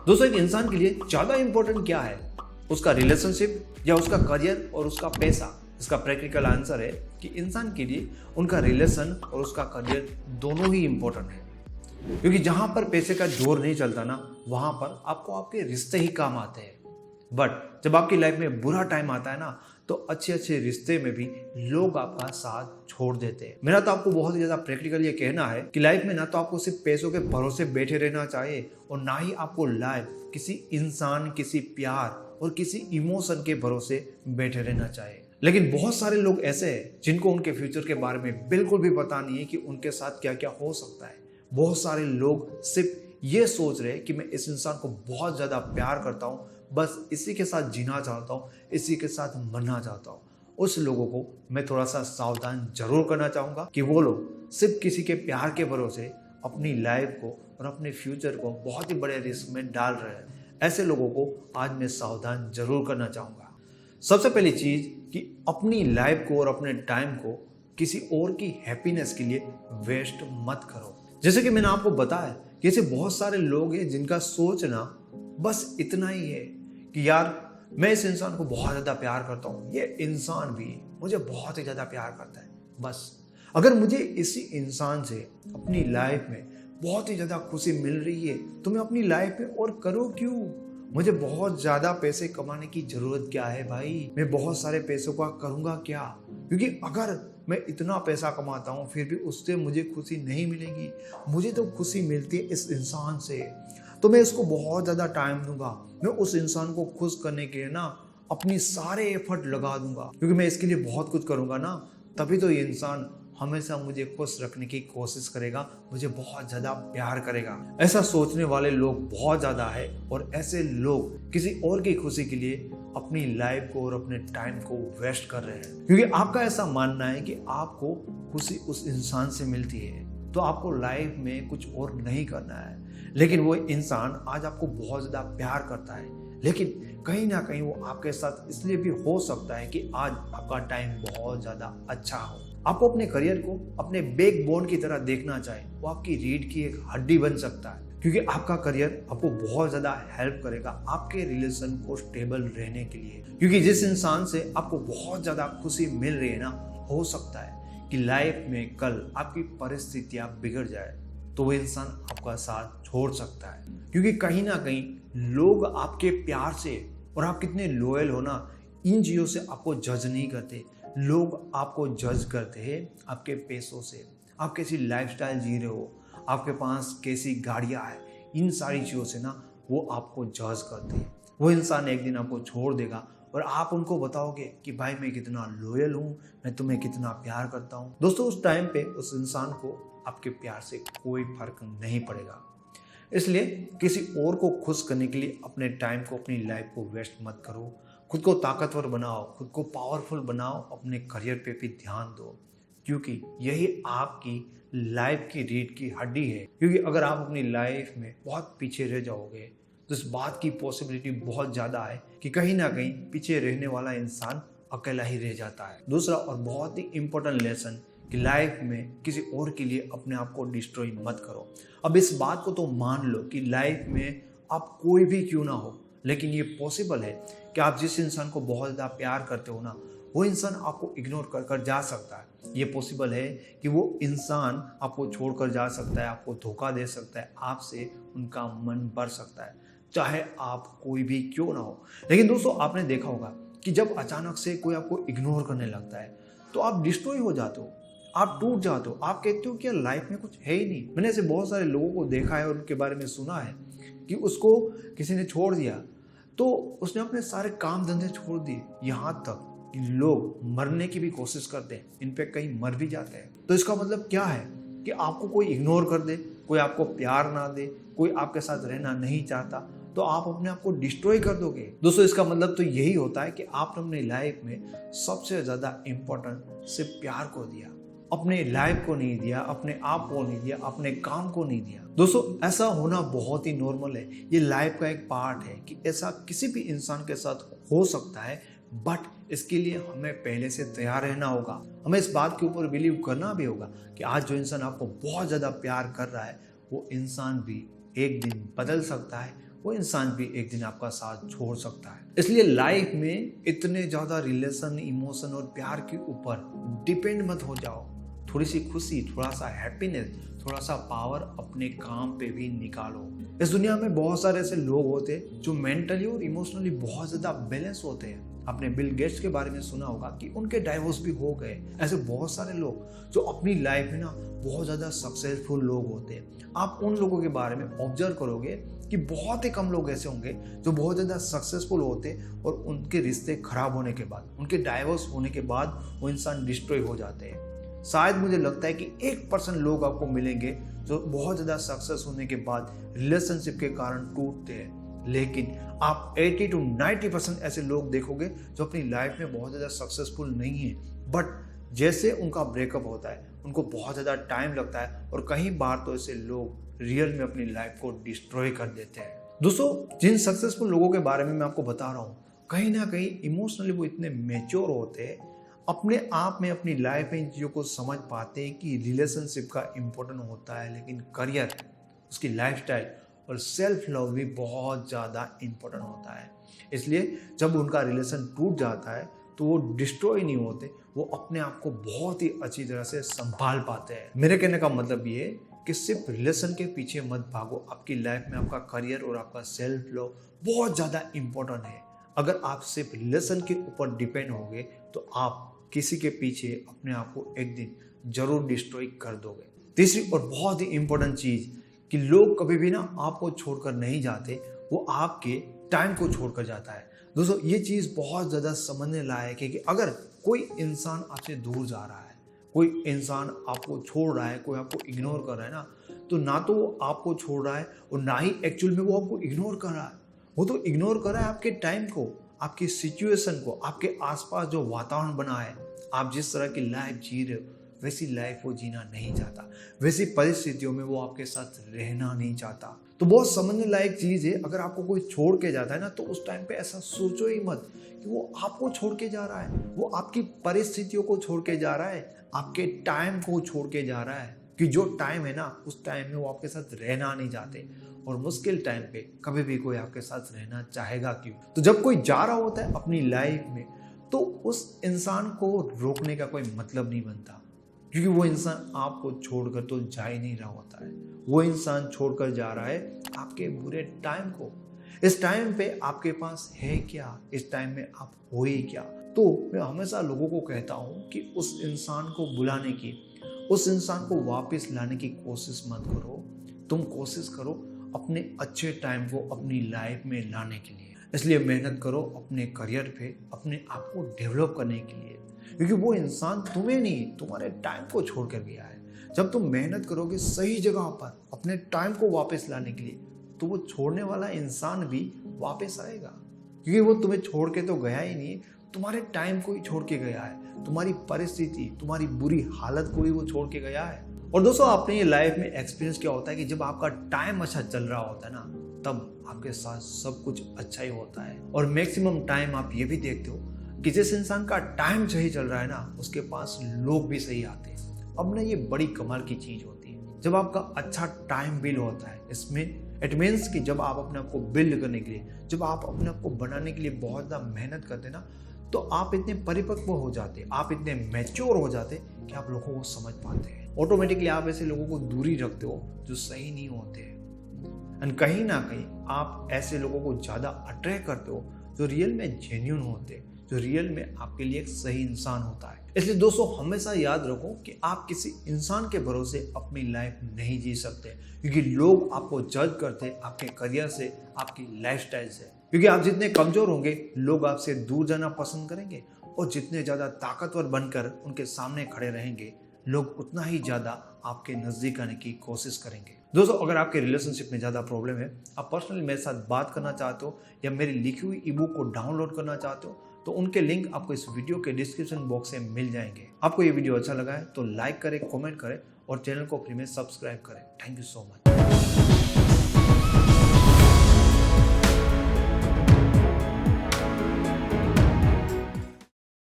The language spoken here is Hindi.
दोस्तों, एक इंसान के लिए ज्यादा इंपॉर्टेंट क्या है, उसका रिलेशनशिप या उसका करियर और उसका पैसा? इसका प्रैक्टिकल आंसर है कि इंसान के लिए उनका रिलेशन और उसका करियर दोनों ही इंपॉर्टेंट है। क्योंकि जहां पर पैसे का जोर नहीं चलता ना, वहां पर आपको आपके रिश्ते ही काम आते हैं। बट जब आपकी लाइफ में बुरा टाइम आता है ना, तो अच्छे अच्छे रिश्ते में भी लोग आपका साथ छोड़ देते हैं। मेरा तो आपको बहुत ही ज्यादा प्रैक्टिकल ये कहना है कि लाइफ में ना तो आपको सिर्फ पैसों के भरोसे बैठे रहना चाहिए, और ना ही आपको लाइफ किसी इंसान, किसी प्यार और किसी इमोशन के भरोसे बैठे रहना चाहिए। लेकिन बहुत सारे लोग ऐसे हैं जिनको उनके फ्यूचर के बारे में बिल्कुल भी पता नहीं है कि उनके साथ क्या क्या हो सकता है। बहुत सारे लोग सिर्फ ये सोच रहे हैं कि मैं इस इंसान को बहुत ज़्यादा प्यार करता हूँ, बस इसी के साथ जीना चाहता हूँ, इसी के साथ मरना चाहता हूँ। उस लोगों को मैं थोड़ा सा सावधान जरूर करना चाहूँगा कि वो लोग सिर्फ किसी के प्यार के भरोसे अपनी लाइफ को और अपने फ्यूचर को बहुत ही बड़े रिस्क में डाल रहे हैं। ऐसे लोगों को आज मैं सावधान जरूर करना चाहूँगा। सबसे पहली चीज़ कि अपनी लाइफ को और अपने टाइम को किसी और की हैप्पीनेस के लिए वेस्ट मत करो। जैसे कि मैंने आपको बताया कि ऐसे बहुत सारे लोग हैं जिनका सोचना बस इतना ही है कि यार मैं इस इंसान को बहुत ज़्यादा प्यार करता हूँ, ये इंसान भी मुझे बहुत ही ज़्यादा प्यार करता है। बस अगर मुझे इसी इंसान से अपनी लाइफ में बहुत ही ज़्यादा खुशी मिल रही है तो मैं अपनी लाइफ में और करूँ क्यों? मुझे बहुत ज़्यादा पैसे कमाने की ज़रूरत क्या है भाई? मैं बहुत सारे पैसों का करूँगा क्या? क्योंकि अगर मैं इतना पैसा कमाता हूँ फिर भी उससे मुझे खुशी नहीं मिलेगी। मुझे तो खुशी मिलती है इस इंसान से, तो मैं इसको बहुत ज़्यादा टाइम दूंगा। मैं उस इंसान को खुश करने के लिए ना अपनी सारे एफर्ट लगा दूंगा, क्योंकि मैं इसके लिए बहुत कुछ करूँगा ना, तभी तो ये इंसान हमेशा मुझे खुश रखने की कोशिश करेगा, मुझे बहुत ज़्यादा प्यार करेगा। ऐसा सोचने वाले लोग बहुत ज़्यादा है, और ऐसे लोग किसी और की खुशी के लिए अपनी लाइफ को और अपने टाइम को वेस्ट कर रहे हैं। क्योंकि आपका ऐसा मानना है कि आपको खुशी उस इंसान से मिलती है, तो आपको लाइफ में कुछ और नहीं करना है। लेकिन वो इंसान आज आपको बहुत ज़्यादा प्यार करता है, लेकिन कहीं ना कहीं वो आपके साथ इसलिए भी हो सकता है कि आज आपका टाइम बहुत ज़्यादा अच्छा हो। आपको अपने करियर को अपने बैकबोन की तरह देखना चाहिए। वो आपकी रीढ़ की एक हड्डी बन सकता है, क्योंकि आपका करियर आपको बहुत ज़्यादा हेल्प करेगा आपके रिलेशन को स्टेबल रहने के लिए। क्योंकि जिस इंसान से आपको बहुत ज़्यादा खुशी मिल रही है ना, हो सकता है कि लाइफ में कल आपकी परिस्थितियाँ बिगड़ जाए तो वो इंसान आपका साथ छोड़ सकता है। क्योंकि कहीं ना कहीं लोग आपके प्यार से और आप कितने लॉयल हो ना, इन चीज़ों से आपको जज नहीं करते। लोग आपको जज करते हैं आपके पैसों से, आप कैसी लाइफस्टाइल जी रहे हो, आपके पास कैसी गाड़ियाँ हैं, इन सारी चीज़ों से ना वो आपको जज करते हैं। वो इंसान एक दिन आपको छोड़ देगा और आप उनको बताओगे कि भाई मैं कितना लॉयल हूँ, मैं तुम्हें कितना प्यार करता हूँ। दोस्तों, उस टाइम पे उस इंसान को आपके प्यार से कोई फर्क नहीं पड़ेगा। इसलिए किसी और को खुश करने के लिए अपने टाइम को, अपनी लाइफ को वेस्ट मत करो। खुद को ताकतवर बनाओ, खुद को पावरफुल बनाओ, अपने करियर पे भी ध्यान दो, क्योंकि यही आपकी लाइफ की रीढ़ की हड्डी है। क्योंकि अगर आप अपनी लाइफ में बहुत पीछे रह जाओगे तो इस बात की पॉसिबिलिटी बहुत ज़्यादा है कि कहीं ना कहीं पीछे रहने वाला इंसान अकेला ही रह जाता है। दूसरा और बहुत ही इम्पोर्टेंट लेसन कि लाइफ में किसी और के लिए अपने आप को डिस्ट्रॉय मत करो। अब इस बात को तो मान लो कि लाइफ में आप कोई भी क्यों ना हो, लेकिन ये पॉसिबल है कि आप जिस इंसान को बहुत ज़्यादा प्यार करते हो ना, वो इंसान आपको इग्नोर कर कर जा सकता है। ये पॉसिबल है कि वो इंसान आपको छोड़कर जा सकता है, आपको धोखा दे सकता है, आपसे उनका मन बढ़ सकता है, चाहे आप कोई भी क्यों ना हो। लेकिन दोस्तों, आपने देखा होगा कि जब अचानक से कोई आपको इग्नोर करने लगता है तो आप डिस्ट्रॉय हो जाते हो, आप टूट जाते हो, आप कहते हो कि यार लाइफ में कुछ है ही नहीं। मैंने ऐसे बहुत सारे लोगों को देखा है और उनके बारे में सुना है कि उसको किसी ने छोड़ दिया तो उसने अपने सारे काम धंधे छोड़ दिए, यहाँ तक कि लोग मरने की भी कोशिश करते हैं, इनफैक्ट कहीं मर भी जाते हैं। तो इसका मतलब क्या है कि आपको कोई इग्नोर कर दे, कोई आपको प्यार ना दे, कोई आपके साथ रहना नहीं चाहता, तो आप अपने आप को डिस्ट्रॉय कर दोगे। दोस्तों, इसका मतलब तो यही होता है कि आपने अपनी लाइफ में सबसे ज़्यादा इम्पोर्टेंट सिर्फ प्यार को दिया, अपने लाइफ को नहीं दिया, अपने आप को नहीं दिया, अपने काम को नहीं दिया। दोस्तों, ऐसा होना बहुत ही नॉर्मल है, ये लाइफ का एक पार्ट है कि ऐसा किसी भी इंसान के साथ हो सकता है। बट इसके लिए हमें पहले से तैयार रहना होगा, हमें इस बात के ऊपर बिलीव करना भी होगा कि आज जो इंसान आपको बहुत ज़्यादा प्यार कर रहा है वो इंसान भी एक दिन बदल सकता है, वो इंसान भी एक दिन आपका साथ छोड़ सकता है। इसलिए लाइफ में इतने ज्यादा रिलेशन, इमोशन और प्यार के ऊपर डिपेंड मत हो जाओ। थोड़ी सी खुशी, थोड़ा सा हैप्पीनेस, थोड़ा सा पावर अपने काम पे भी निकालो। इस दुनिया में बहुत सारे ऐसे लोग होते हैं जो मेंटली और इमोशनली बहुत ज्यादा बैलेंस होते हैं। आपने बिल गेट्स के बारे में सुना होगा कि उनके डाइवोर्स भी हो गए। ऐसे बहुत सारे लोग जो अपनी लाइफ में ना बहुत ज्यादा सक्सेसफुल लोग होते हैं। आप उन लोगों के बारे में ऑब्जर्व करोगे कि बहुत ही कम लोग ऐसे होंगे जो बहुत ज्यादा सक्सेसफुल होते और उनके रिश्ते खराब होने के बाद, उनके डाइवोर्स होने के बाद वो इंसान डिस्ट्रॉय हो जाते हैं। शायद मुझे लगता है कि 1% लोग आपको मिलेंगे जो बहुत ज़्यादा सक्सेस होने के बाद रिलेशनशिप के कारण टूटते हैं, लेकिन आप 80 to 90% ऐसे लोग देखोगे जो अपनी लाइफ में बहुत ज़्यादा सक्सेसफुल नहीं है, बट जैसे उनका ब्रेकअप होता है उनको बहुत ज़्यादा टाइम लगता है और कई बार तो ऐसे लोग रियल में अपनी लाइफ को डिस्ट्रॉय कर देते हैं। दोस्तों, जिन सक्सेसफुल लोगों के बारे में मैं आपको बता रहा हूँ, कहीं ना कहीं इमोशनली वो इतने मैच्योर होते हैं, अपने आप में अपनी लाइफ में इन चीज़ों को समझ पाते हैं कि रिलेशनशिप का इम्पोर्टेंट होता है, लेकिन करियर, उसकी लाइफस्टाइल और सेल्फ लव भी बहुत ज़्यादा इम्पोर्टेंट होता है। इसलिए जब उनका रिलेशन टूट जाता है तो वो डिस्ट्रॉय नहीं होते, वो अपने आप को बहुत ही अच्छी तरह से संभाल पाते हैं। मेरे कहने का मतलब ये है कि सिर्फ रिलेशन के पीछे मत भागो। आपकी लाइफ में आपका करियर और आपका सेल्फ लव बहुत ज़्यादा इम्पोर्टेंट है। अगर आप सिर्फ रिलेशन के ऊपर डिपेंड होगे तो आप किसी के पीछे अपने आप को एक दिन जरूर डिस्ट्रॉय कर दोगे। तीसरी और बहुत ही इंपॉर्टेंट चीज कि लोग कभी भी ना आपको छोड़कर नहीं जाते, वो आपके टाइम को छोड़कर जाता है। दोस्तों, ये चीज बहुत ज्यादा समझने लायक है कि अगर कोई इंसान आपसे दूर जा रहा है, कोई इंसान आपको छोड़ रहा है, कोई आपको इग्नोर कर रहा है ना तो वो आपको छोड़ रहा है और ना ही एक्चुअल में वो आपको इग्नोर कर रहा है। वो तो इग्नोर कर रहा है आपके टाइम को, आपकी सिचुएशन को, आपके आसपास जो वातावरण बना है। आप जिस तरह की लाइफ जी रहे हो वैसी लाइफ वो जीना नहीं चाहता, वैसी परिस्थितियों में वो आपके साथ रहना नहीं चाहता। तो बहुत समझने लायक चीज है, अगर आपको कोई छोड़ के जाता है ना तो उस टाइम पे ऐसा सोचो ही मत कि वो आपको छोड़ के जा रहा है, वो आपकी परिस्थितियों को छोड़ के जा रहा है, आपके टाइम को छोड़ के जा रहा है। कि जो टाइम है ना उस टाइम में वो आपके साथ रहना नहीं चाहते, और मुश्किल टाइम पे कभी भी कोई आपके साथ रहना चाहेगा क्यों। तो जब कोई जा रहा होता है अपनी लाइफ में तो उस इंसान को रोकने का कोई मतलब नहीं बनता, क्योंकि वो इंसान आपको छोड़कर तो जा ही नहीं रहा होता है। वो इंसान छोड़कर जा रहा है आपके बुरे टाइम को। इस टाइम पे आपके पास है क्या, इस टाइम में आप हो ही क्या। तो मैं हमेशा लोगों को कहता हूँ कि उस इंसान को बुलाने की, उस इंसान को वापस लाने की कोशिश मत करो। तुम कोशिश करो अपने अच्छे टाइम को अपनी लाइफ में लाने के लिए। इसलिए मेहनत करो अपने करियर पे, अपने आप को डेवलप करने के लिए, क्योंकि वो इंसान तुम्हें नहीं, तुम्हारे टाइम को छोड़ कर गया है। जब तुम मेहनत करोगे सही जगह पर अपने टाइम को वापस लाने के लिए, तो वो छोड़ने वाला इंसान भी वापस आएगा, क्योंकि वो तुम्हें छोड़ के तो गया ही नहीं, तुम्हारे टाइम को ही छोड़ के गया है, तुम्हारी परिस्थिति, तुम्हारी बुरी हालत को ही वो छोड़ के गया है। और दोस्तों, आपने ये लाइफ में एक्सपीरियंस क्या होता है कि जब आपका टाइम अच्छा चल रहा होता है ना, तब आपके साथ सब कुछ अच्छा ही होता है। और मैक्सिमम टाइम आप ये भी देखते हो कि जिस इंसान का टाइम सही चल रहा है ना, उसके पास लोग भी सही आते हैं। अब ना ये बड़ी कमाल की चीज होती है जब आपका अच्छा टाइम बिल्ड होता है। इसमें इट मीन्स कि जब आप अपने आप को बिल्ड करने के लिए, जब आप अपने आप को बनाने के लिए बहुत ज़्यादा मेहनत करते ना, तो आप इतने परिपक्व हो जाते, आप इतने मैच्योर हो जाते कि आप लोगों को समझ पाते हैं। ऑटोमेटिकली आप ऐसे लोगों को दूरी रखते हो जो सही नहीं होते, एंड कहीं ना कहीं आप ऐसे लोगों को ज़्यादा अट्रैक्ट करते हो जो रियल में जेन्युइन होते, जो रियल में आपके लिए एक सही इंसान होता है। इसलिए दोस्तों, हमेशा याद रखो कि आप किसी इंसान के भरोसे अपनी लाइफ नहीं जी सकते, क्योंकि लोग आपको जज करते आपके करियर से, आपकी लाइफस्टाइल से। क्योंकि आप जितने कमजोर होंगे, लोग आपसे दूर जाना पसंद करेंगे, और जितने ज्यादा ताकतवर बनकर उनके सामने खड़े रहेंगे, लोग उतना ही ज्यादा आपके नजदीक आने की कोशिश करेंगे। दोस्तों, अगर आपके रिलेशनशिप में ज़्यादा प्रॉब्लम है, आप पर्सनली मेरे साथ बात करना चाहते हो या मेरी लिखी हुई ई बुक को डाउनलोड करना चाहते हो, तो उनके लिंक आपको इस वीडियो के डिस्क्रिप्शन बॉक्स में मिल जाएंगे। आपको ये वीडियो अच्छा लगा है तो लाइक करें, कमेंट करें और चैनल को फ्री में सब्सक्राइब करें। Thank you so much.